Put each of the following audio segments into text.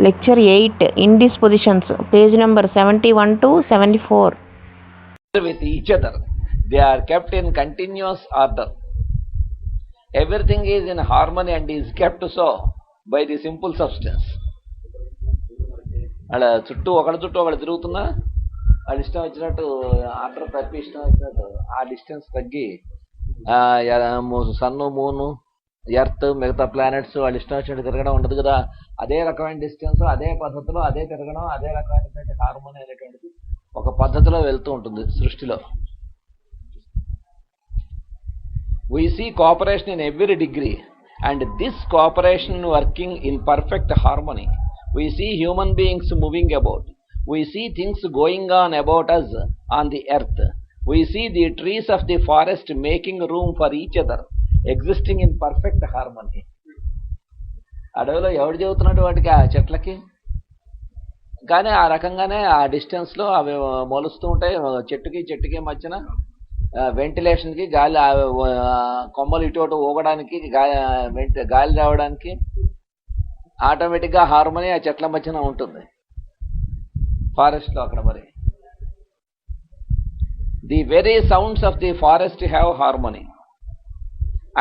Lecture 8, Indispositions, page number 71 to 74. With each other, they are kept in continuous order. Everything is in harmony and is kept so by the simple substance. అలా చుట్టూ ఒకటి తిరుగుతున్నా వాళ్ళ ఇష్టం వచ్చినట్టు order తప్పి ఇష్టం వచ్చినట్టు ఆ డిస్టెన్స్ తగ్గి సన్ను మూను ఎర్త్ మిగతా ప్లానెట్స్ వాళ్ళు ఇష్టం వచ్చినట్టు తిరగడం ఉండదు కదా. అదే రకమైన డిస్టెన్స్, అదే పద్ధతిలో అదే తిరగడం, అదే రకమైనటువంటి హార్మోని అనేటువంటిది ఒక పద్ధతిలో వెళ్తూ ఉంటుంది సృష్టిలో. We see cooperation in every degree, and this cooperation working in perfect harmony. We see human beings moving about. We see things going on about us on the earth. We see the trees of the forest making room for each other, existing in perfect harmony. అడవిలో ఎవడు చెబుతున్నాడు వాటికి, ఆ చెట్లకి. కానీ ఆ రకంగానే ఆ డిస్టెన్స్లో అవి మొలుస్తూ ఉంటాయి. చెట్టుకి మధ్యన వెంటిలేషన్కి, గాలి కొమ్మలు ఇటు అటు ఊగడానికి, గాలి రావడానికి ఆటోమేటిక్గా హార్మోని ఆ చెట్ల మధ్యన ఉంటుంది ఫారెస్ట్లో. అక్కడ మరి the very sounds of the forest have harmony,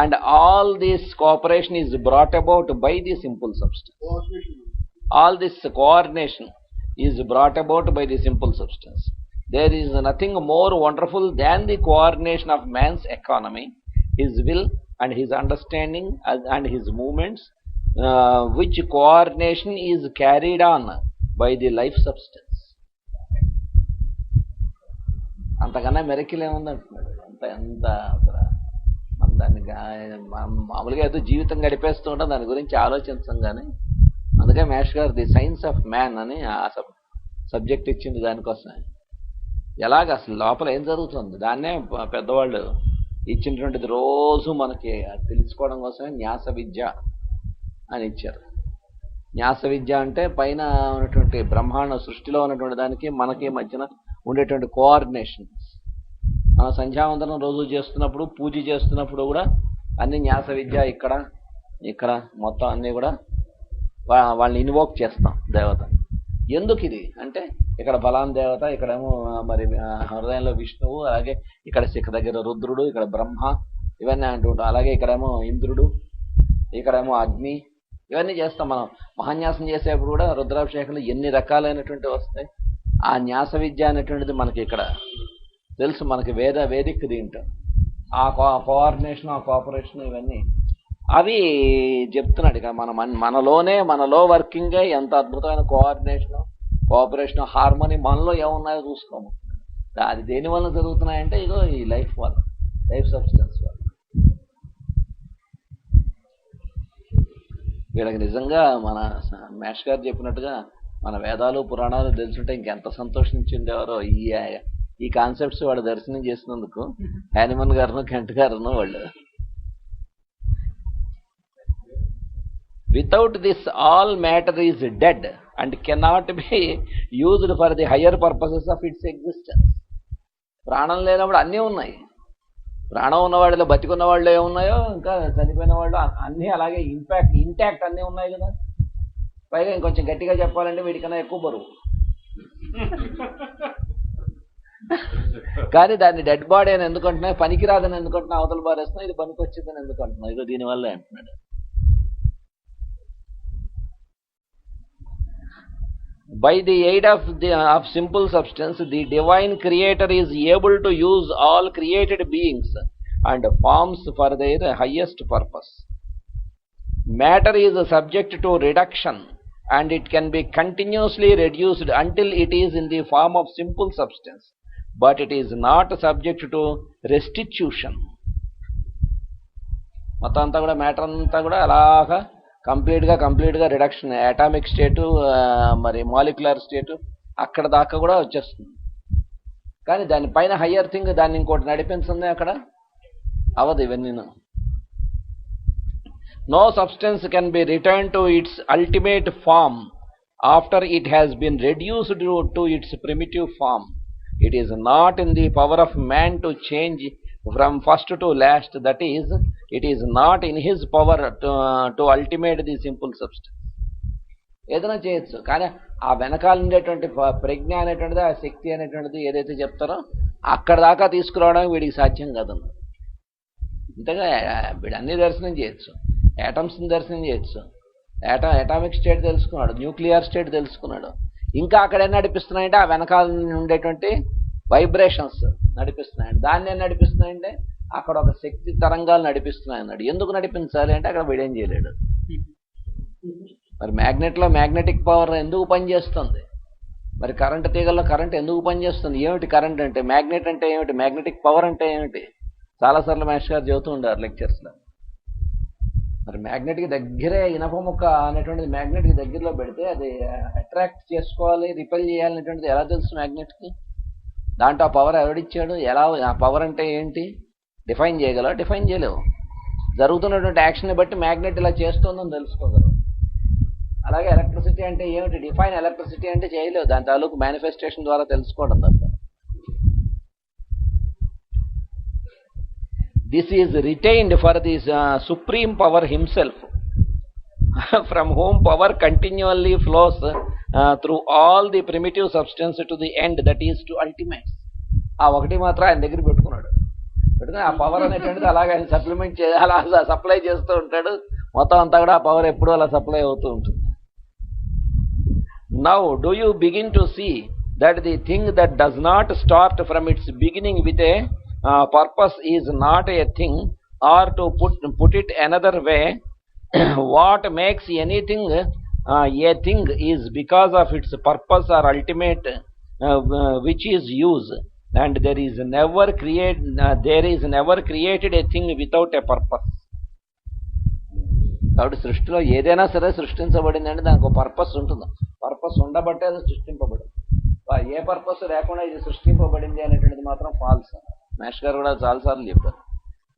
and all this cooperation is brought about by the simple substance. All this coordination is brought about by the simple substance. There is nothing more wonderful than the coordination of man's economy, his will and his understanding and his movements, which coordination is carried on by the life substance. అంతకన్నా miracle ఏముందంటున్నాడు. ఎంత దాన్ని మామూలుగా ఏదో జీవితం గడిపేస్తూ ఉంటాం, దాని గురించి ఆలోచించం. కానీ అందుకే మేష్ గారు ది సైన్స్ ఆఫ్ మ్యాన్ అని ఆ సబ్జెక్ట్ ఇచ్చింది దానికోసం. ఎలాగ అసలు లోపల ఏం జరుగుతుంది దాన్నే పెద్దవాళ్ళు ఇచ్చినటువంటిది రోజు మనకి తెలుసుకోవడం కోసమే న్యాస విద్య అని ఇచ్చారు. న్యాస విద్య అంటే పైన ఉన్నటువంటి బ్రహ్మాండ సృష్టిలో ఉన్నటువంటి దానికి మనకి మధ్యన ఉండేటువంటి కోఆర్డినేషన్. మన సంధ్యావందనం రోజు చేస్తున్నప్పుడు, పూజ చేస్తున్నప్పుడు కూడా అన్ని న్యాస విద్య ఇక్కడ మొత్తం అన్నీ కూడా వాళ్ళని ఇన్వోక్ చేస్తాం దేవత. ఎందుకు ఇది అంటే, ఇక్కడ ఫలాన్ దేవత, ఇక్కడేమో మరి హృదయంలో విష్ణువు, అలాగే ఇక్కడ శిఖ దగ్గర రుద్రుడు, ఇక్కడ బ్రహ్మ, ఇవన్నీ అంటుంటాం. అలాగే ఇక్కడేమో ఇంద్రుడు, ఇక్కడేమో అగ్ని, ఇవన్నీ చేస్తాం. మనం మహాన్యాసం చేసేప్పుడు కూడా రుద్రాభిషేకాలు ఎన్ని రకాలైనటువంటి వస్తాయి. ఆ న్యాస విద్య అనేటువంటిది మనకి ఇక్కడ తెలుసు. మనకి వేదిక్ దీంట్లో ఆ కోఆర్డినేషన్, ఆ కోఆపరేషన్, ఇవన్నీ అవి చెప్తున్నాడు. ఇక మనలో వర్కింగ్ ఎంత అద్భుతమైన కోఆపరేషన్, హార్మోని మనలో ఏమున్నాయో చూసుకోము. అది దేని వల్ల జరుగుతున్నాయంటే ఇదో ఈ లైఫ్ సబ్స్టెన్స్ వల్ల. వీళ్ళకి నిజంగా మన మేష్ గారు చెప్పినట్టుగా మన వేదాలు పురాణాలు తెలుసుంటే ఇంకెంత సంతోషించిండేవారో. ఈ కాన్సెప్ట్స్ వాళ్ళు దర్శనం చేసినందుకు హ్యానిమన్ గారును, కెంట్ గారును వాళ్ళు. Without this, all matter is dead and cannot be used for the higher purposes of its existence. ప్రాణం లేనప్పుడు అన్నీ ఉన్నాయి. ప్రాణం ఉన్నవాడిలో బతికున్న వాళ్ళు ఏమున్నాయో, ఇంకా చనిపోయిన వాళ్ళు అన్నీ అలాగే ఇంటాక్ట్ అన్నీ ఉన్నాయి కదా. పైగా ఇంకొంచెం గట్టిగా చెప్పాలంటే వీడికన్నా ఎక్కువ బరువు. కానీ దాన్ని డెడ్ బాడీ అని ఎందుకంటున్నా, పనికిరాదని ఎందుకంటున్నా, అవతల బారేస్తున్నా, ఇది పనికి వచ్చిందని ఎందుకంటున్నా, ఇదో దీనివల్ల అంటున్నాడు. By the aid of simple substance, the divine creator is able to use all created beings and forms for their highest purpose. Matter is subject to reduction, and it can be continuously reduced until it is in the form of simple substance, but it is not subject to restitution. మొత్తం అంతా కూడా matter అంతా కూడా అలాగా కంప్లీట్గా reduction, atomic స్టేటు, మరి molecular స్టేటు అక్కడ దాకా కూడా వచ్చేస్తుంది. కానీ దానిపైన హయ్యర్ థింగ్ దాన్ని ఇంకోటి నడిపించింది, అక్కడ అవదు ఇవన్నీ. No substance can be returned to its ultimate form after it has been reduced to its primitive form. It is not in the power of man to change from first to last. That is, it is not in his power to ultimate the simple substance. ఏదైనా చేయొచ్చు. కానీ ఆ వెనకాల ఉండేటువంటి ప్రజ్ఞ అనేటువంటిది, ఆ శక్తి అనేటువంటిది ఏదైతే చెప్తారో అక్కడ దాకా తీసుకురావడానికి వీడికి సాధ్యం కాదన్న. ఇంతగా వీడు అన్ని దర్శనం చేయొచ్చు, యాటమ్స్ని దర్శనం చేయొచ్చు, అటామిక్ స్టేట్ తెలుసుకున్నాడు, న్యూక్లియర్ స్టేట్ తెలుసుకున్నాడు. ఇంకా అక్కడ ఏం నడిపిస్తున్నాయంటే ఆ వెనకాల ఉండేటువంటి వైబ్రేషన్స్ నడిపిస్తున్నాయండి. దాన్ని ఏం నడిపిస్తున్నాయంటే అక్కడ ఒక శక్తి తరంగాలు నడిపిస్తున్నాయి అన్నాడు. ఎందుకు నడిపించాలి అంటే అక్కడ వీడేం చేయలేడు. మరి మ్యాగ్నెట్లో మ్యాగ్నెటిక్ పవర్ ఎందుకు పనిచేస్తుంది, మరి కరెంటు తీగల్లో కరెంట్ ఎందుకు పనిచేస్తుంది, ఏమిటి కరెంట్ అంటే, మ్యాగ్నెట్ అంటే ఏమిటి, మ్యాగ్నెటిక్ పవర్ అంటే ఏమిటి, చాలాసార్లు మాస్టర్ గారు చెబుతూ ఉంటారు లెక్చర్స్లో. మరి మ్యాగ్నెట్కి దగ్గరే ఇనప ముక్క అనేటువంటిది మ్యాగ్నెట్కి దగ్గరలో పెడితే అది అట్రాక్ట్ చేసుకోవాలి, రిపెల్ చేయాలనేటువంటిది ఎలా తెలుసు మ్యాగ్నెట్కి? దాంట్లో ఆ పవర్ ఎవడిచ్చాడు, ఎలా, ఆ పవర్ అంటే ఏంటి డిఫైన్ చేయగలవు? డిఫైన్ చేయలేవు. జరుగుతున్నటువంటి యాక్షన్ని బట్టి మ్యాగ్నెట్ ఇలా చేస్తుందని తెలుసుకోగలవు. అలాగే ఎలక్ట్రిసిటీ అంటే ఏమిటి, డిఫైన్ ఎలక్ట్రిసిటీ అంటే చేయలేవు, దాని తాలూకు మేనిఫెస్టేషన్ ద్వారా తెలుసుకోవడం తప్ప. This is retained for the supreme power himself, from whom power continually flows through all the primitive substance to the end, that is to ultimate. ఆ ఒకటి మాత్రం ఆయన దగ్గర పెట్టుకున్నాడు. పెట్టుకుని ఆ పవర్ అనేటువంటిది అలాగే ఆయన సప్లిమెంట్ అలా సప్లై చేస్తూ ఉంటాడు. మొత్తం అంతా కూడా ఆ పవర్ ఎప్పుడూ అలా సప్లై అవుతూ ఉంటుంది. Now do you begin to see that the thing that does not start from its beginning with a purpose is not a thing, or to put it another way, what makes anything a thing is because of its purpose or ultimate, which is use, and there is never created a thing without a purpose. కాబట్టి సృష్టిలో ఏదైనా సరే సృష్టించబడిందంటే దానికి ఒక purpose ఉంటుంది. Purpose ఉండబట్టే అది సృష్టింపబడింది. ఏ purpose లేకుండా ఇది సృష్టింపబడింది అనేటువంటిది మాత్రం ఫాల్స్. మేష్ గారు కూడా చాలాసార్లు చెప్పారు.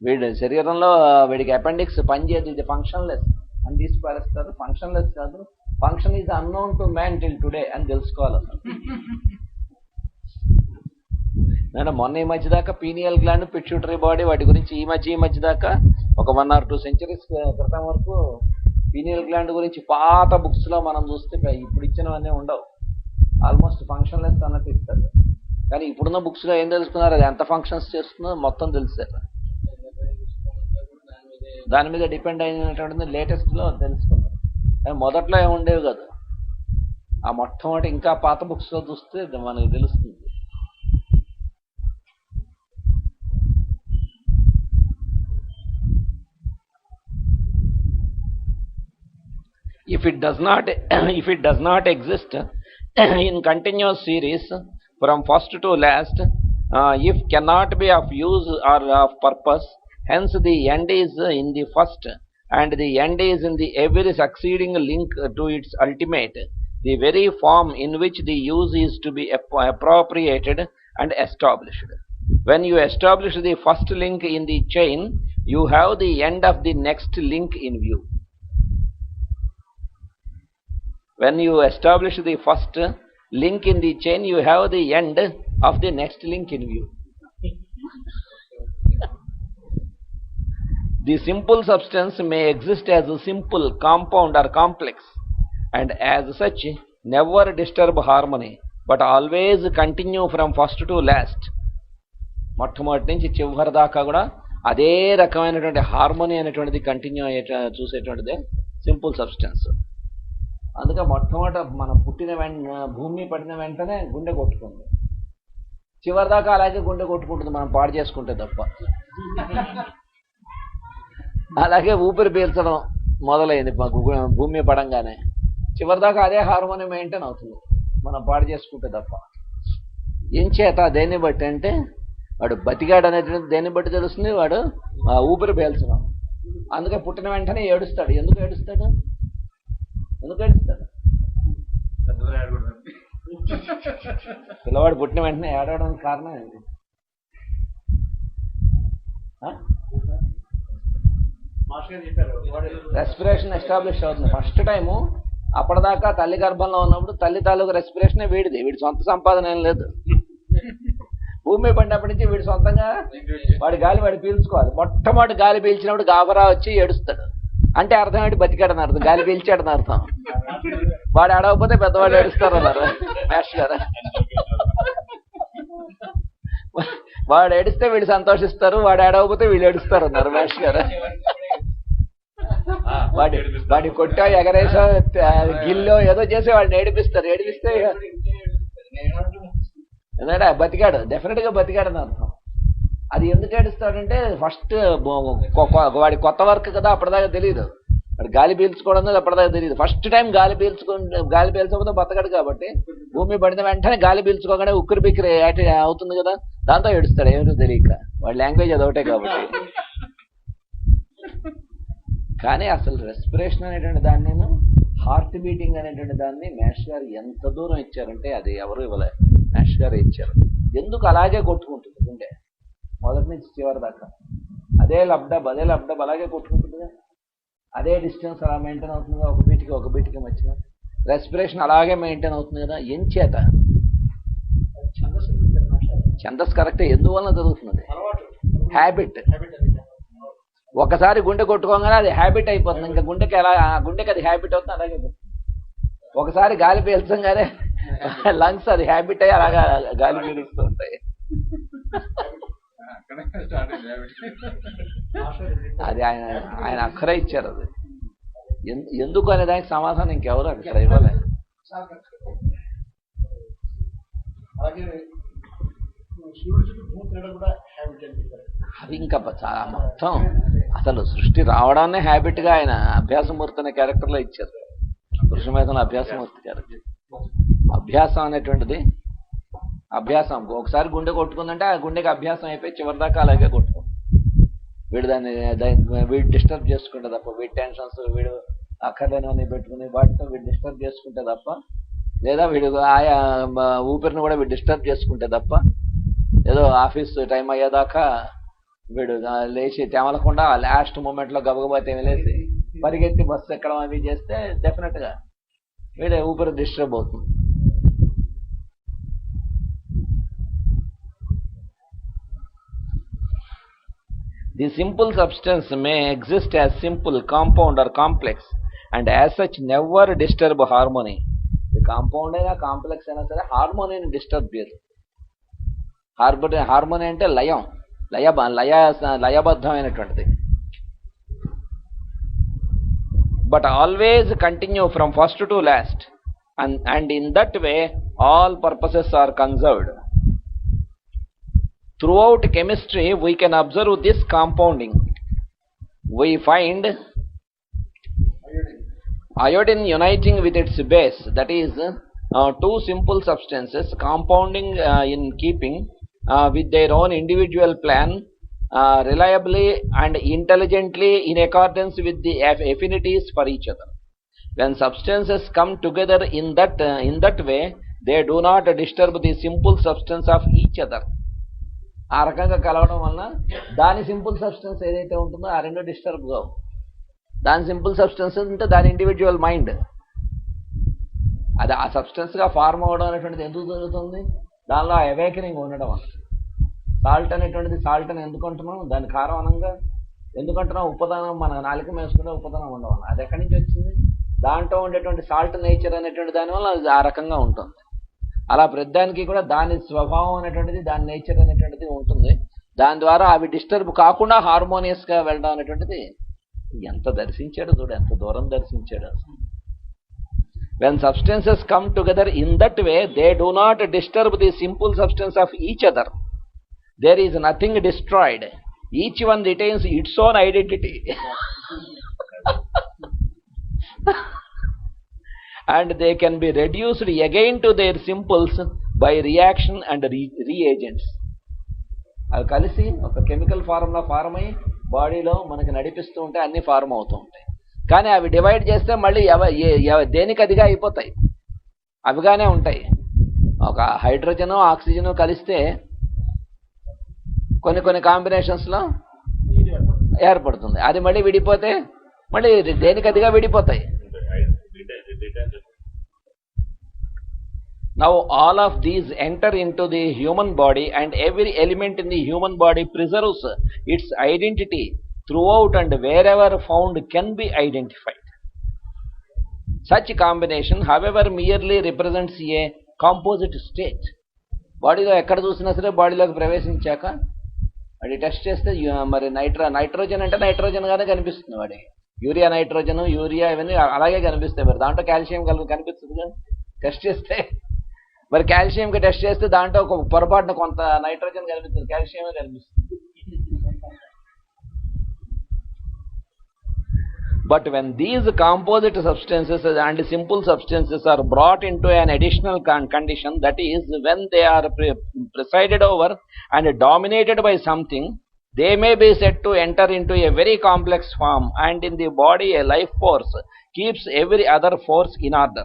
వీడి శరీరంలో వీడికి అపెండిక్స్ పనిచేయదు, ఇది ఫంక్షన్లెస్ అని తీసి పారేస్తారు. ఫంక్షన్లెస్ కాదు, function is unknown to man till today అని తెలుసుకోవాలి అసలు. నేను మొన్న ఈ మధ్య దాకా పీనియల్ గ్లాండ్, పిట్యూటరీ బాడీ, వాటి గురించి ఈ మధ్య దాకా ఒక 1 or 2 centuries క్రితం వరకు పీనియల్ గ్లాండ్ గురించి పాత బుక్స్లో మనం చూస్తే ఇప్పుడు ఇచ్చినవన్నీ ఉండవు. ఆల్మోస్ట్ ఫంక్షన్లెస్ అన్నట్టు ఇస్తారు. కానీ ఇప్పుడున్న బుక్స్లో ఏం తెలుసుకున్నారు, అది ఎంత ఫంక్షన్స్ చేస్తుందో మొత్తం తెలిసారు. దాని మీద డిపెండ్ అయినటువంటిది లేటెస్ట్లో తెలుసుకున్నారు. కానీ మొదట్లో ఏమి ఉండేవి కాదు. ఆ మొట్టమొదటి ఇంకా పాత బుక్స్లో చూస్తే మనకు తెలుస్తుంది. If it does not exist in continuous series from first to last, if cannot be of use or of purpose, hence the end is in the first, and the end is in the every succeeding link to its ultimate, the very form in which the use is to be appropriated and established. When you establish the first link in the chain, you have the end of the next link in view. When you establish the first link in the chain, you have the end of the next link in view. The simple substance may exist as a simple, compound or complex, and as such never disturb harmony, but always continue from first to last. మొట్టమొదటి నుంచి చివరి దాకా కూడా అదే రకమైనటువంటి harmony అనేటువంటిది continue అయ్యే చూసేటువంటిదే simple substance. అందుకే మొట్టమొదట మనం భూమి పడిన వెంటనే గుండె కొట్టుకుంది, చివరిదాకా అలాగే గుండె కొట్టుకుంటుంది మనం పాడు చేసుకుంటే తప్ప. అలాగే ఊపిరి పీల్చడం మొదలైంది భూమి పడంగానే, చివరిదాకా అదే హార్మోని మెయింటైన్ అవుతుంది మనం పాడు చేసుకుంటే తప్ప. ఏం చేత దేన్ని బట్టి అంటే వాడు బతికాడు అనేది దేన్ని బట్టి తెలుస్తుంది, వాడు ఊపిరి పీల్చడం. అందుకే పుట్టిన వెంటనే ఏడుస్తాడు. ఎందుకు ఏడుస్తాడు? పిల్లవాడు పుట్టిన వెంటనే ఏడవడానికి కారణం ఏంటి? రెస్పిరేషన్ ఎస్టాబ్లిష్ అవుతుంది ఫస్ట్ టైము. అప్పటిదాకా తల్లి గర్భంలో ఉన్నప్పుడు తల్లి తాలూకు రెస్పిరేషనే వీడిది, వీడి సొంత సంపాదన ఏం లేదు. భూమి పడినప్పటి నుంచి వీడి సొంతంగా వాడి గాలి వాడు పీల్చుకోవాలి. మొట్టమొదటి గాలి పీల్చినప్పుడు గాబరా వచ్చి ఏడుస్తాడు. అంటే అర్థం ఏంటి? బతికాడని అర్థం, గాలి పీల్చాడని అర్థం. వాడు ఏడవకపోతే పెద్దవాడు ఏడుస్తారన్నారు మాస్టర్ గారు. వాడు ఏడిస్తే వీళ్ళు సంతోషిస్తారు, వాడు ఏడవకపోతే వీళ్ళు ఏడుస్తారన్నారు మాస్టర్ గారు. వాడి కొట్టా ఎగరేసో గిల్లో ఏదో చేసి వాడిని ఏడిపిస్తారు. ఏడిపిస్తే ఎందుకంటే బతికాడు, డెఫినెట్ గా బతికాడు అని అర్థం. అది ఎందుకు ఏడుస్తాడంటే ఫస్ట్ వాడి కొత్త వర్క్ కదా, అప్పటిదాకా తెలియదు. వాడు గాలి పీల్చుకోవడం అప్పటిదాకా తెలియదు. ఫస్ట్ టైం గాలి పీల్చకపోతే బతకడు కాబట్టి భూమి పడిన వెంటనే గాలి పీల్చుకోగానే ఉక్కిరి బిక్కిరి అవుతుంది కదా, దాంతో ఏడుస్తాడు. ఏమిటో తెలియక, వాడి లాంగ్వేజ్ అదొకటే కాబట్టి. కానీ అసలు రెస్పిరేషన్ అనేటువంటి దాన్ని, నేను హార్ట్ బీటింగ్ అనేటువంటి దాన్ని మాస్టర్ గారు ఎంత దూరం ఇచ్చారంటే అది ఎవరు ఇవ్వలే, మాస్టర్ గారు ఇచ్చారు. ఎందుకు అలాగే కొట్టుకుంటుంది గుండె మొదటి నుంచి చివరి దాకా, అదే లబ్డబ్ అలాగే కొట్టుకుంటుందిగా, అదే డిస్టెన్స్ అలా మెయింటైన్ అవుతుంది కదా, ఒక బీట్కి మధ్యగా రెస్పిరేషన్ అలాగే మెయింటైన్ అవుతుంది కదా. ఏం చేత ఛందస్ కరెక్టే, ఎందువల్ల జరుగుతున్నది? హ్యాబిట్. ఒకసారి గుండె కొట్టుకోగానే అది హ్యాబిట్ అయిపోతుంది. ఇంకా గుండెకి అది హ్యాబిట్ అవుతుంది, అలాగే ఒకసారి గాలి పీల్చంగానే లంగ్స్ అది హ్యాబిట్ అయ్యి అలాగా గాలి పీలుస్తూ ఉంటాయి. అది ఆయన అక్కరే ఇచ్చారు. అది ఎందుకు అనే దానికి సమాధానం ఇంకెవరు అక్కడ ఇవ్వలే. అది ఇంకా చాలా మొత్తం అసలు సృష్టి రావడాన్నే హ్యాబిట్ గా ఆయన అభ్యాసమూర్తి అనే క్యారెక్టర్ లో ఇచ్చారు. పురుషమేధంలో అభ్యాసమూర్తి క్యారెక్టర్. అభ్యాసం అనేటువంటిది, అభ్యాసం ఒకసారి గుండె కొట్టుకుందంటే ఆ గుండెకి అభ్యాసం అయిపోయి చివరిదాకా అలాగే కొట్టుకుంటుంది. వీడు డిస్టర్బ్ చేసుకుంటే తప్ప, వీడి టెన్షన్స్ వీడు అక్కర్లేని పెట్టుకుని వాటితో వీడు డిస్టర్బ్ చేసుకుంటే తప్ప, లేదా వీడు ఆయా ఊపిరిని కూడా వీడు డిస్టర్బ్ చేసుకుంటే తప్ప, ఏదో ఆఫీస్ టైం అయ్యేదాకా వీడు లేచి తెమలకుండా లాస్ట్ మూమెంట్లో గబగబా తెమలేసి పరిగెత్తి బస్సు ఎక్కడం అవి చేస్తే డెఫినెట్గా వీడే ఊపిరి డిస్టర్బ్ అవుతుంది. The simple substance may exist as simple, compound or complex, and as such never disturb harmony. The compound అయినా కాంప్లెక్స్ అయినా సరే హార్మోనీని డిస్టర్బ్ చేయదు. హార్మోనీ అంటే లయం, లయబద్ధమైనటువంటిది. But always continue from first to last, and in that way all purposes are conserved. Throughout chemistry, we can observe this compounding. We find iodine uniting with its base, that is, two simple substances compounding in keeping with their own individual plan, reliably and intelligently in accordance with the affinities for each other. When substances come together in that way, they do not disturb the simple substance of each other. ఆ రకంగా కలవడం వలన దాని simple substance ఏదైతే ఉంటుందో ఆ రెండు disturb కావు. దాని సింపుల్ సబ్స్టెన్స్ అంటే దాని ఇండివిజువల్ మైండ్, అది ఆ సబ్స్టెన్స్గా ఫార్మ్ అవ్వడం అనేటువంటిది ఎందుకు జరుగుతుంది? దానిలో అవేకనింగ్ ఉండడం వల్ల. సాల్ట్ అనేటువంటిది సాల్ట్ అని ఎందుకు అంటున్నాం? దాని కారం అనంగా ఎందుకంటున్నాం? ఉపదానం, మన నాలుక వేసుకుంటే ఉపదానం ఉండడం. అది ఎక్కడి నుంచి వచ్చింది? దాంట్లో ఉండేటువంటి సాల్ట్ నేచర్ అనేటువంటి దానివల్ల అది ఆ రకంగా ఉంటుంది. అలా ప్రతిదానికి కూడా దాని స్వభావం అనేటువంటిది, దాని నేచర్ అనేటువంటిది ఉంటుంది. దాని ద్వారా అవి డిస్టర్బ్ కాకుండా హార్మోనియస్గా వెళ్ళడం అనేటువంటిది ఎంత దర్శించాడు చూడు, ఎంత దూరం దర్శించాడు. When substances come together in that way, they do not disturb the simple substance of each other. There is nothing destroyed. Each one retains its own identity. And they can be reduced again to their simples by reaction and reagents. అవి కలిసి ఒక chemical ఫార్మ్లో form అయ్యి బాడీలో మనకి నడిపిస్తూ ఉంటే అన్ని form అవుతూ ఉంటాయి. కానీ అవి డివైడ్ చేస్తే మళ్ళీ దేనికి అదిగా అయిపోతాయి, అవిగానే ఉంటాయి. ఒక హైడ్రోజను ఆక్సిజను కలిస్తే కొన్ని కాంబినేషన్స్లో ఏర్పడుతుంది. అది మళ్ళీ విడిపోతే మళ్ళీ దేనికి అదిగా విడిపోతాయి. Now all of these enter into the human body, and every element in the human body preserves its identity throughout, and wherever found can be identified. Such combination, however, merely represents a composite state. బాడీలో ఎక్కడ చూసినా సరే బాడీలోకి ప్రవేశించాక వాడి test చేస్తే మరి nitrogen అంటే నైట్రోజన్గానే కనిపిస్తుంది వాడికి. యూరియా నైట్రోజన్ యూరియా ఇవన్నీ అలాగే కనిపిస్తాయి. మరి దాంట్లో కాల్షియం కనిపిస్తుంది కదా టెస్ట్ చేస్తే. మరి కాల్షియంకి టెస్ట్ చేస్తే దాంట్లో ఒక పొరపాటున కొంత నైట్రోజన్ కనిపిస్తుంది, కాల్షియమే కనిపిస్తుంది. But when these composite substances and simple substances are brought into an additional condition, that is, when they are presided over and dominated by something, they may be said to enter into a very complex form, and in the body a life force keeps every other force in order.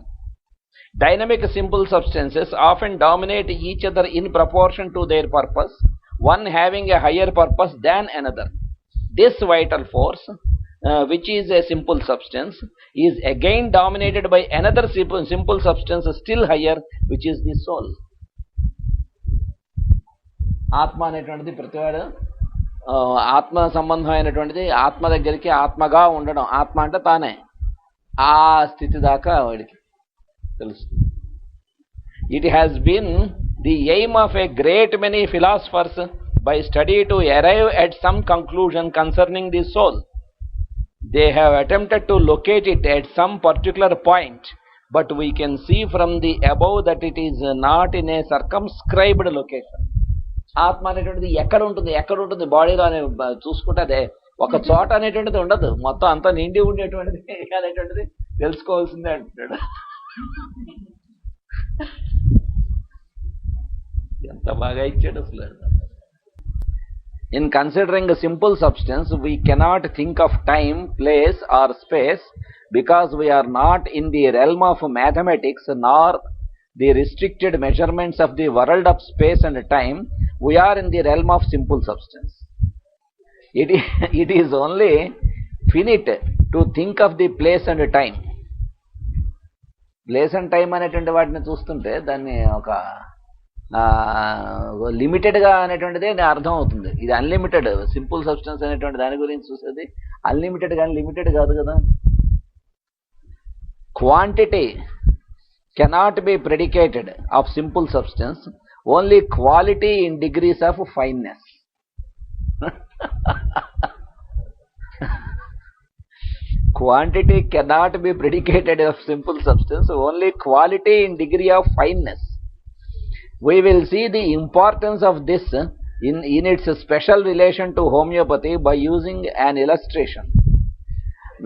Dynamic simple substances often dominate each other in proportion to their purpose, one having a higher purpose than another. This vital force, which is a simple substance, is again dominated by another simple substance still higher, which is the soul. ఆత్మ అనేటువంటిది ప్రతివాడు ఆత్మ సంబంధమైనటువంటిది. ఆత్మ దగ్గరికి ఆత్మగా ఉండడం, ఆత్మ అంటే తానే, ఆ స్థితి దాకా వాడికి తెలుస్తుంది. It has been the aim of a great many philosophers by study to arrive at some conclusion concerning the soul. They have attempted to locate it at some particular point, but we can see from the above that it is not in a circumscribed location. ఆత్మ అనేటువంటిది ఎక్కడ ఉంటుంది బాడీలో అనే చూసుకుంటే అదే ఒక చోట అనేటువంటిది ఉండదు, మొత్తం అంతా నిండి ఉండేటువంటిది అనేటువంటిది తెలుసుకోవాల్సిందే అంటున్నాడు. ఎంత బాగా ఇచ్చాడు అసలు. In considering a simple substance, we cannot think of time, place or space because we are not in the realm of mathematics nor the restricted measurements of the world of space and time. We are in the realm of simple substance. It is only finite to think of the place and time. Place and time అనేటువంటి వాటిని చూస్తుంటే దాన్ని ఒక లిమిటెడ్గా అనేటువంటిది అర్థం అవుతుంది. ఇది అన్లిమిటెడ్ సింపుల్ సబ్స్టెన్స్ అనేటువంటి దాని గురించి చూసేది అన్లిమిటెడ్ కానీ లిమిటెడ్ కాదు కదా. Quantity cannot be predicated of simple substance, only quality in degrees of fineness. Quantity cannot be predicated of simple substance, only quality in degree of fineness. We will see the importance of this in its special relation to homeopathy by using an illustration.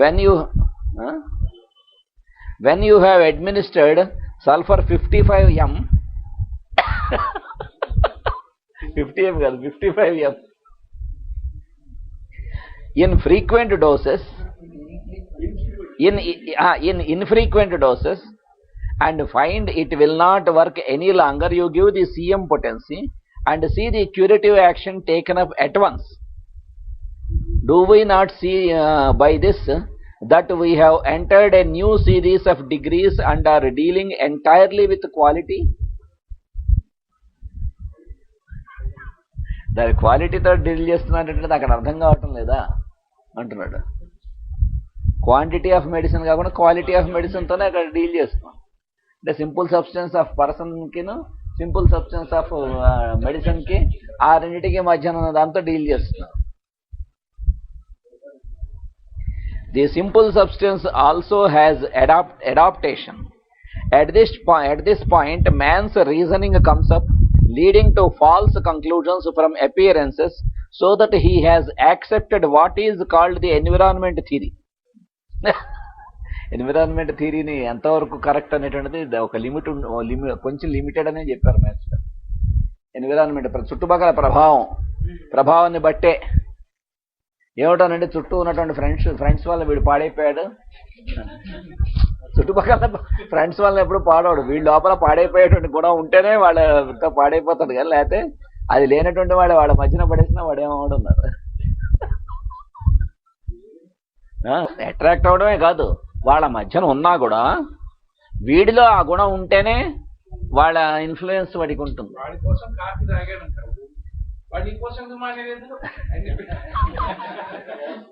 When you have administered sulfur 55 m 50 m 55 m in frequent doses, in infrequent doses, and find it will not work any longer, you give the CM potency and see the curative action taken up at once. Do we not see by this that we have entered a new series of degrees and are dealing entirely with quality? దాని క్వాలిటీతో deal చేస్తున్నాడంటే అక్కడ అర్థం కావటం లేదా అంటున్నాడు. Quantity of medicine కాకుండా quality of మెడిసిన్తోనే అక్కడ డీల్ చేస్తున్నాం. అంటే సింపుల్ సబ్స్టెన్స్ ఆఫ్ పర్సన్కిను సింపుల్ సబ్స్టెన్స్ ఆఫ్ మెడిసిన్కి ఆ రెండింటికి మధ్యన దాంతో డీల్ చేస్తున్నాం. The simple substance also has adaptation. At this point, man's reasoning comes up, leading to false conclusions from appearances, so that he has accepted what is called the environment theory. Environment థియరీని ఎంతవరకు correct అనేటువంటిది ఒక కొంచెం limited అనే చెప్పారు master. Environment చుట్టుపక్కల ప్రభావాన్ని బట్టే ఏమిటోనండి, చుట్టూ ఉన్నటువంటి ఫ్రెండ్స్ వల్ల వీడు పాడైపోయాడు. చుట్టుపక్కల ఫ్రెండ్స్ వల్ల ఎప్పుడు పాడవాడు, వీళ్ళ లోపల పాడైపోయేటువంటి గుణం ఉంటేనే వాళ్ళతో పాడైపోతాడు కానీ, లేకపోతే అది లేనటువంటి వాళ్ళ మధ్యన పడేసినా వాడేమవుతున్నారు. అట్రాక్ట్ అవడమే కాదు, వాళ్ళ మధ్యన ఉన్నా కూడా వీడిలో ఆ గుణం ఉంటేనే వాళ్ళ ఇన్ఫ్లుయెన్స్ వాడికి ఉంటుంది.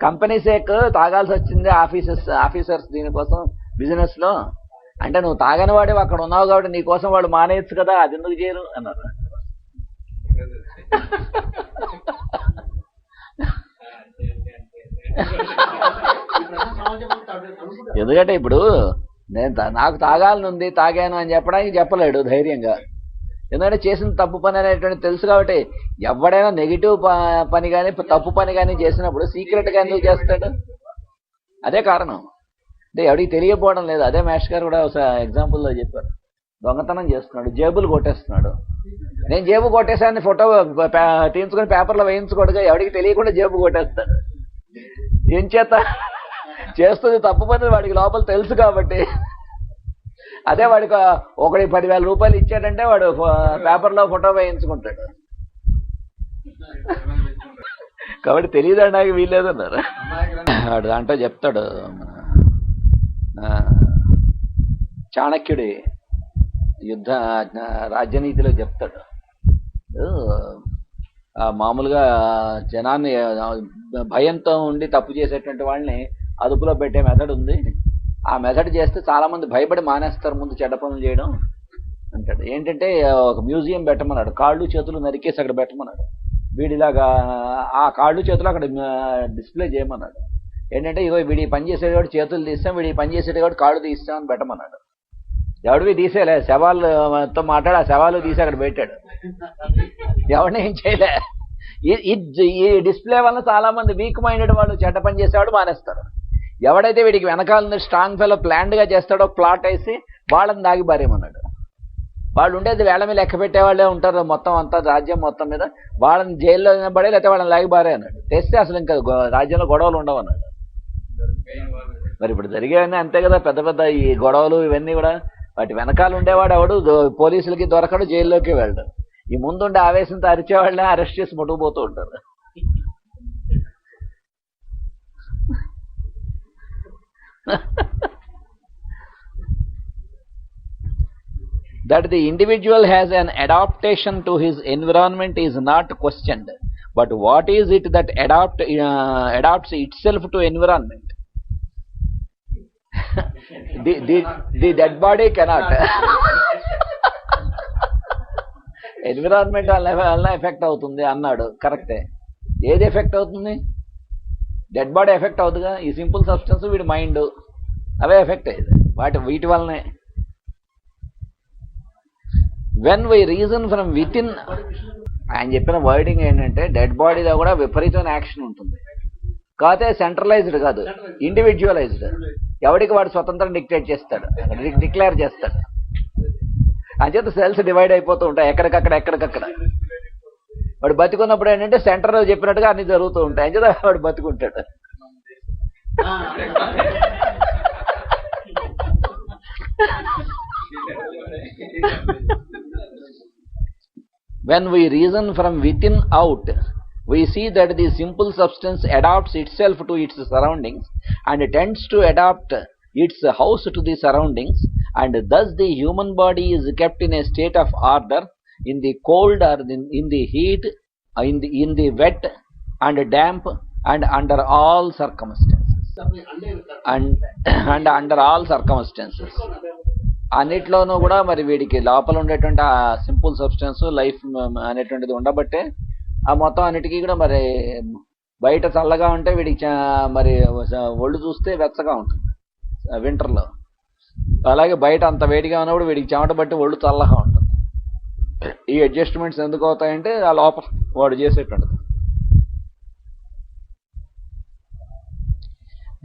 కంపెనీ సేక్ తాగాల్సి వచ్చింది ఆఫీసర్స్ దీనికోసం బిజినెస్ లో అంటే నువ్వు తాగని వాడే అక్కడ ఉన్నావు కాబట్టి నీకోసం వాళ్ళు మానేయచ్చు కదా, అది ఎందుకు చేయరు అన్నారు. ఎందుకంటే ఇప్పుడు నేను నాకు తాగాలని ఉంది, తాగాను అని చెప్పడానికి చెప్పలేడు ధైర్యంగా. ఎందుకంటే చేసిన తప్పు పని అనేటువంటి తెలుసు కాబట్టి. ఎవడైనా నెగిటివ్ పని కానీ తప్పు పని కానీ చేసినప్పుడు సీక్రెట్గా ఎందుకు చేస్తాడు? అదే కారణం. అంటే ఎవరికి తెలియకపోవడం లేదు. అదే మేష్ గారు కూడా ఒక ఎగ్జాంపుల్లో చెప్పారు. దొంగతనం చేస్తున్నాడు, జేబులు కొట్టేస్తున్నాడు. నేను జేబు కొట్టేసాన్ని ఫోటో తీయించుకొని పేపర్లో వేయించుకోడుగా, ఎవరికి తెలియకుండా జేబు కొట్టేస్తాడు. ఏం చేత చేస్తుంది తప్పు పని వాడికి లోపల తెలుసు కాబట్టి. అదే వాడికి ఒకటి 10,000 రూపాయలు ఇచ్చాడంటే వాడు పేపర్లో ఫోటో వేయించుకుంటాడు. కాబట్టి తెలియదనడానికి వీల్లేదన్నారు. వాడు దాంట్లో చెప్తాడు, చాణక్యుడి యుద్ధ రాజ్యనీతిలో చెప్తాడు, మామూలుగా జనాన్ని భయంతో ఉండి తప్పు చేసేటువంటి వాళ్ళని అదుపులో పెట్టే మెథడ్ ఉంది. ఆ మెథడ్ చేస్తే చాలా మంది భయపడి మానేస్తారు ముందు చెడ్డ పనులు చేయడం అంటాడు. ఏంటంటే ఒక మ్యూజియం పెట్టమన్నాడు, కాళ్ళు చేతులు నరికేసి అక్కడ పెట్టమన్నాడు. వీడిలాగా ఆ కాళ్ళు చేతులు అక్కడ డిస్ప్లే చేయమన్నాడు. ఏంటంటే ఇగో వీడి పని చేసేవాడు చేతులు తీస్తాం, వీడి పని చేసేవాడు కాళ్ళు తీస్తామని పెట్టమన్నాడు. ఎవడివి తీసేలే, శవాలతో మాట్లాడి ఆ శవాలు తీసి అక్కడ పెట్టాడు. ఎవరిని ఏం చేయలే. ఈ డిస్ప్లే వల్ల చాలా మంది వీక్ మైండెడ్ వాళ్ళు చెడ్డ పని చేసేవాడు మానేస్తారు. ఎవడైతే వీడికి వెనకాల స్ట్రాంగ్ ఫెలో ప్లాన్డ్గా చేస్తాడో ప్లాట్ వేసి వాళ్ళని దాగి బారేమన్నాడు. వాళ్ళు ఉండేది వేళ మీద లెక్క పెట్టేవాళ్ళే ఉంటారు మొత్తం అంతా రాజ్యం మొత్తం మీద. వాళ్ళని జైల్లో పడే లేకపోతే వాళ్ళని లాగి బారే అన్నాడు. తెస్తే అసలు ఇంకా రాజ్యంలో గొడవలు ఉండవు అన్నాడు. మరి ఇప్పుడు జరిగేవన్నీ అంతే కదా, పెద్ద పెద్ద ఈ గొడవలు ఇవన్నీ కూడా వాటి వెనకాల ఉండేవాడు ఎవడు పోలీసులకి దొరకడు, జైల్లోకి వెళ్ళడు. ఈ ముందుండే ఆవేశంతో అరిచేవాళ్ళని అరెస్ట్ చేసి ముట్టుకుపోతూ ఉంటారు. That the individual has an adaptation to his environment is not questioned, but what is it that adapts itself to environment? the dead body cannot. Environment వల్ల ఎఫెక్ట్ అవుతుంది అన్నాడు, కరెక్టే. ఏది ఎఫెక్ట్ అవుతుంది? డెడ్ బాడీ ఎఫెక్ట్ అవుతుందిగా. ఈ simple substance వీడి mind అవే ఎఫెక్ట్ అయ్యేది వీటి వల్లనే. When why reason from with in, ఆయన చెప్పిన వర్డింగ్ ఏంటంటే డెడ్ బాడీలో కూడా విపరీతమైన యాక్షన్ ఉంటుంది. కాకపోతే సెంట్రలైజ్డ్ కాదు, ఇండివిజువలైజ్డ్. ఎవడికి వాడు స్వతంత్రం డిక్టేట్ చేస్తాడు, డిక్లేర్ చేస్తాడు. అంచేత సెల్స్ డివైడ్ అయిపోతూ ఉంటాయి ఎక్కడికక్కడ. వాడు బతికున్నప్పుడు ఏంటంటే సెంటర్ చెప్పినట్టుగా అన్ని జరుగుతూ ఉంటాయి. అంచేత వాడు బతుకుంటాడు. When we reason from within out, we see that the simple substance adapts itself to its surroundings and tends to adapt its house to the surroundings, and thus the human body is kept in a state of order in the cold or in the heat, in the wet and damp, and under all circumstances. And under all circumstances. అన్నిట్లోనూ కూడా మరి వీడికి లోపల ఉండేటువంటి ఆ simple substance life అనేటువంటిది ఉండబట్టే ఆ మొత్తం అన్నిటికీ కూడా మరి బయట చల్లగా ఉంటే వీడికి మరి ఒళ్ళు చూస్తే వెచ్చగా ఉంటుంది వింటర్లో. అలాగే బయట అంత వేడిగా ఉన్నప్పుడు వీడికి చెమట బట్టి ఒళ్ళు చల్లగా ఉంటుంది. ఈ అడ్జస్ట్మెంట్స్ ఎందుకు అవుతాయంటే ఆ లోపల వాడు చేసేటువంటిది.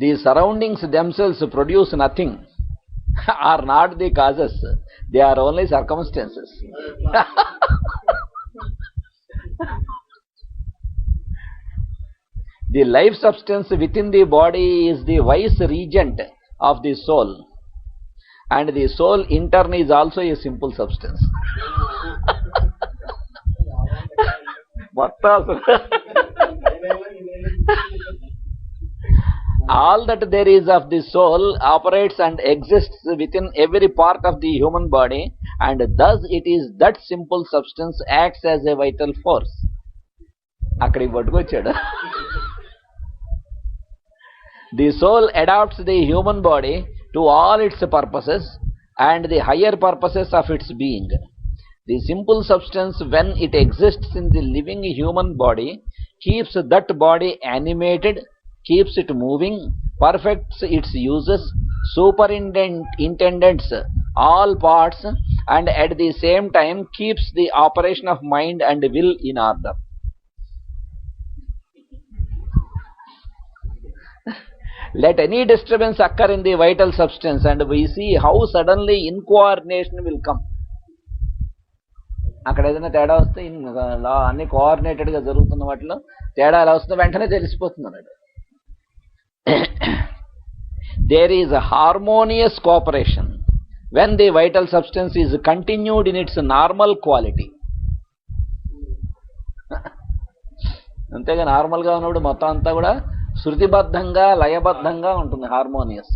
The surroundings themselves produce nothing, are not the causes, they are only circumstances. The life substance within the body is the vice regent of the soul, and the soul in turn is also a simple substance. All that there is of the soul operates and exists within every part of the human body, and thus it is that simple substance acts as a vital force. Akkadi pattukochadu. The soul adapts the human body to all its purposes, and the higher purposes of its being. The simple substance, when it exists in the living human body, keeps that body animated, keeps it moving, perfects its uses, superintends all parts, and at the same time keeps the operation of mind and will in order. Let any disturbance occur in the vital substance, and we see how suddenly incoordination will come. అక్కడ ఏదైనా తేడా వస్తే అన్ని కోఆర్డినేటెడ్గా జరుగుతున్న వాటిలో తేడా ఎలా వస్తుందో వెంటనే తెలిసిపోతుంది అన్నాడు. There is a harmonious cooperation when the vital substance is continued in its normal quality. అంతేగా నార్మల్గా ఉన్నప్పుడు మొత్తం అంతా కూడా శృతిబద్ధంగా లయబద్ధంగా ఉంటుంది, harmonious.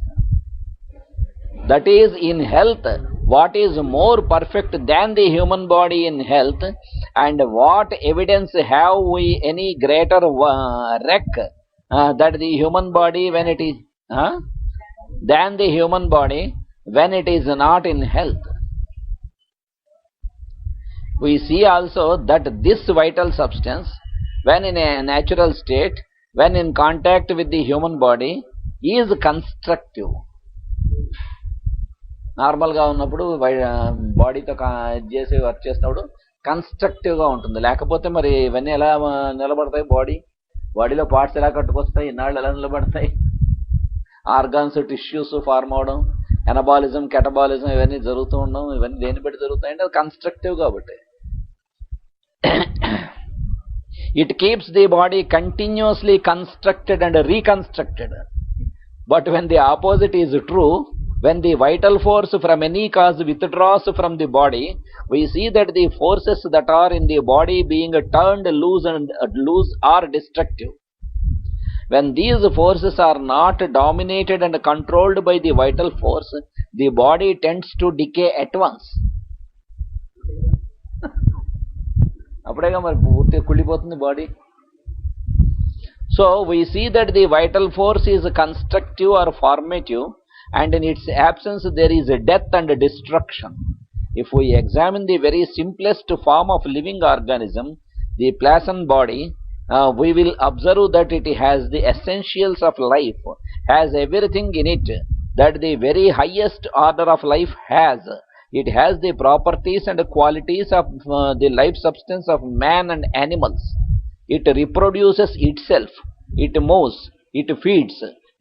That is, in health, what is more perfect than the human body in health, and what evidence have we any greater wreck that the human body when it is than the human body when it is not in health. We see also that this vital substance, when in a natural state, when in contact with the human body, is constructive. నార్మల్గా ఉన్నప్పుడు బాడీతో చేసి work చేసినప్పుడు కన్స్ట్రక్టివ్గా ఉంటుంది. లేకపోతే మరి ఇవన్నీ ఎలా నిలబడతాయి? బాడీలో పార్ట్స్ ఎలా కట్టుకొస్తాయి? ఇన్నాళ్ళు ఎలా నిలబడతాయి? ఆర్గాన్స్, టిష్యూస్ ఫార్మ్ అవడం, ఎనబాలిజం, కెటబాలిజం ఇవన్నీ జరుగుతూ ఉండడం, ఇవన్నీ దేని బట్టి జరుగుతాయంటే అది కన్స్ట్రక్టివ్ కాబట్టి. It keeps the body continuously constructed and reconstructed. But when the opposite is true, when the vital force from any cause withdraws from the body, we see that the forces that are in the body being turned loose are destructive. When these forces are not dominated and controlled by the vital force, the body tends to decay at once. అప్పుడేగా మరి పూర్తిగా కుళ్ళిపోతుంది body. So we see that the vital force is constructive or formative, and in its absence there is a death and destruction. If we examine the very simplest form of living organism, the placent body, we will observe that it has the essentials of life, has everything in it that the very highest order of life has. It has the properties and qualities of the life substance of man and animals. It reproduces itself, it moves, it feeds,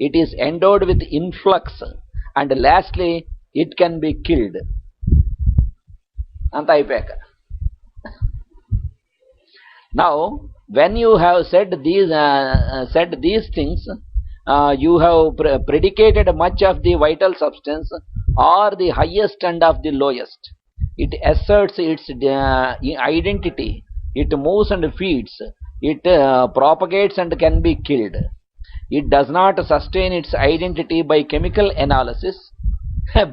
it is endowed with influx, and lastly it can be killed. Anta ayipeka. Now when you have said these things, you have predicated much of the vital substance, or the highest and of the lowest. It asserts its identity, it moves and feeds, it propagates and can be killed. It does not sustain its identity by chemical analysis,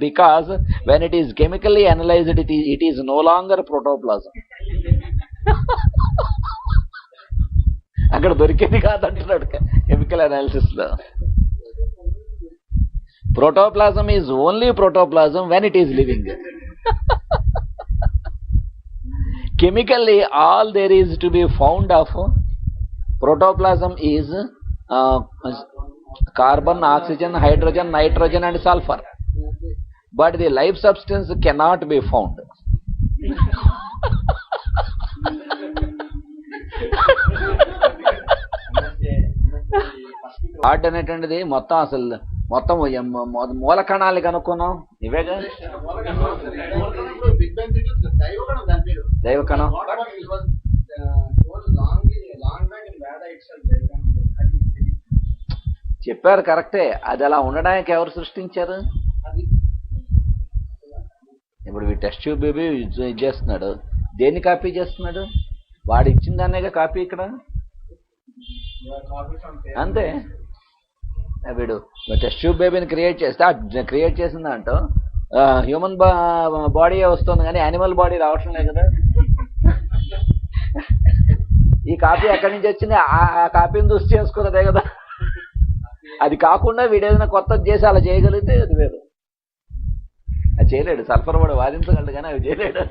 because when it is chemically analyzed, it is no longer protoplasm. అక్కడ దొరికేది కాదంటున్నాడు chemical analysis లో. Protoplasm is only protoplasm when it is living. Chemically, all there is to be found of protoplasm is carbon, oxygen, hydrogen, nitrogen and sulfur. But the life substance cannot be found. Heart అనేటువంటిది మొత్తం అసలు మొత్తం మూల కణాలు కనుక్కున్నాం ఇవేగా. దైవ కణం చెప్పారు కరెక్టే. అది అలా ఉండడానికి ఎవరు సృష్టించారు? ఇప్పుడు టెస్ట్ ట్యూబ్ బేబీ చేస్తున్నాడు, దేన్ని కాపీ చేస్తున్నాడు? వాడు ఇచ్చిన దాన్నేగా కాపీ ఇక్కడ, అంతే. వీడు టెస్ట్ ట్యూబ్ బేబీని క్రియేట్ చేసిన దాంట్లో హ్యూమన్ బాడీ వస్తుంది కానీ యానిమల్ బాడీ రావటం లేదు కదా. ఈ కాపీ ఎక్కడి నుంచి వచ్చింది? ఆ కాపీని చూసి చేసుకున్నదే కదా. అది కాకుండా వీడు ఏదైనా కొత్తది చేసి అలా చేయగలిగితే అది వేరు. అది చేయలేడు. సల్ఫర్ వాడు వాదించగలడు కానీ అవి చేయలేడు.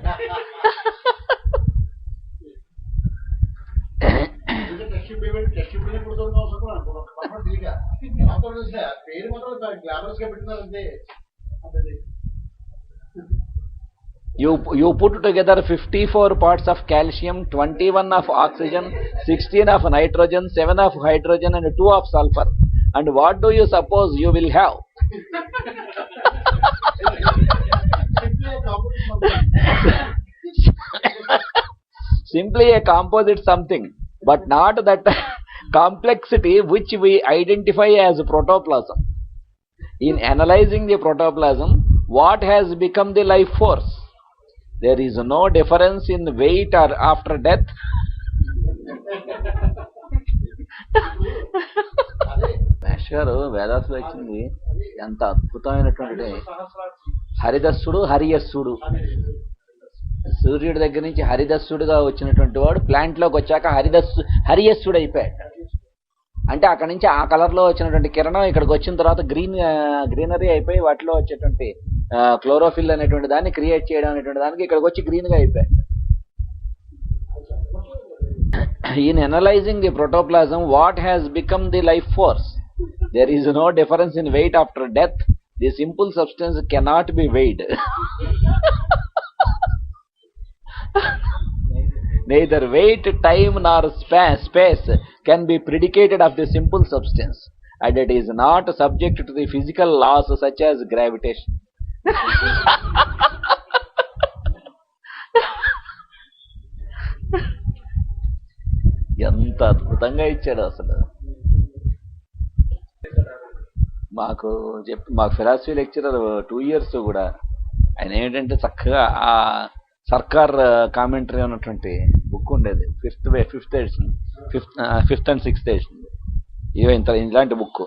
You put together 54 parts of calcium, 21 of oxygen, 16 of nitrogen, 7 of hydrogen and 2 of sulfur. And what do you suppose you will have? Simply a composite something, but not that complexity which we identify as protoplasm. In analyzing the protoplasm, what has become the life force? There is no difference in weight or after death. Mesh గారు వేదాసులో వచ్చింది ఎంత అద్భుతమైనటువంటి హరిదస్సుడు హరియస్సుడు. సూర్యుడి దగ్గర నుంచి హరిదస్సుడుగా వచ్చినటువంటి వాడు ప్లాంట్లోకి వచ్చాక హరియస్సుడు అయిపోయాడు. అంటే అక్కడి నుంచి ఆ కలర్లో వచ్చినటువంటి కిరణం ఇక్కడికి వచ్చిన తర్వాత గ్రీనరీ అయిపోయి వాటిలో వచ్చేటువంటి క్లోరోఫిల్ అనేటువంటి దాన్ని క్రియేట్ చేయడం అనేటువంటి దానికి ఇక్కడికి వచ్చి గ్రీన్గా అయిపోయాడు. In analyzing the protoplasm, what has become the life force? There is no difference in weight after death. The simple substance cannot be weighed. Neither weight, time nor space can be predicated of the simple substance, and it is not subject to the physical laws such as gravitation. ఎంత అద్భుతంగా ఇచ్చాడు అసలు. మాకు philosophy lecturer 2 years కూడా ఆయన ఏంటంటే చక్కగా ఆ సర్కార్ కామెంటరీ ఉన్నటువంటి బుక్ ఉండేది, fifth edition, fifth and sixth edition, ఇలాంటి బుక్.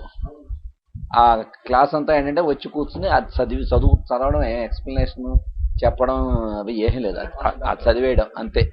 ఆ క్లాస్ అంతా ఏంటంటే వచ్చి కూర్చుని అది చదవడం, ఎక్స్ప్లెనేషన్ చెప్పడం అవి ఏమీ లేదు, అది చదివేయడం అంతే.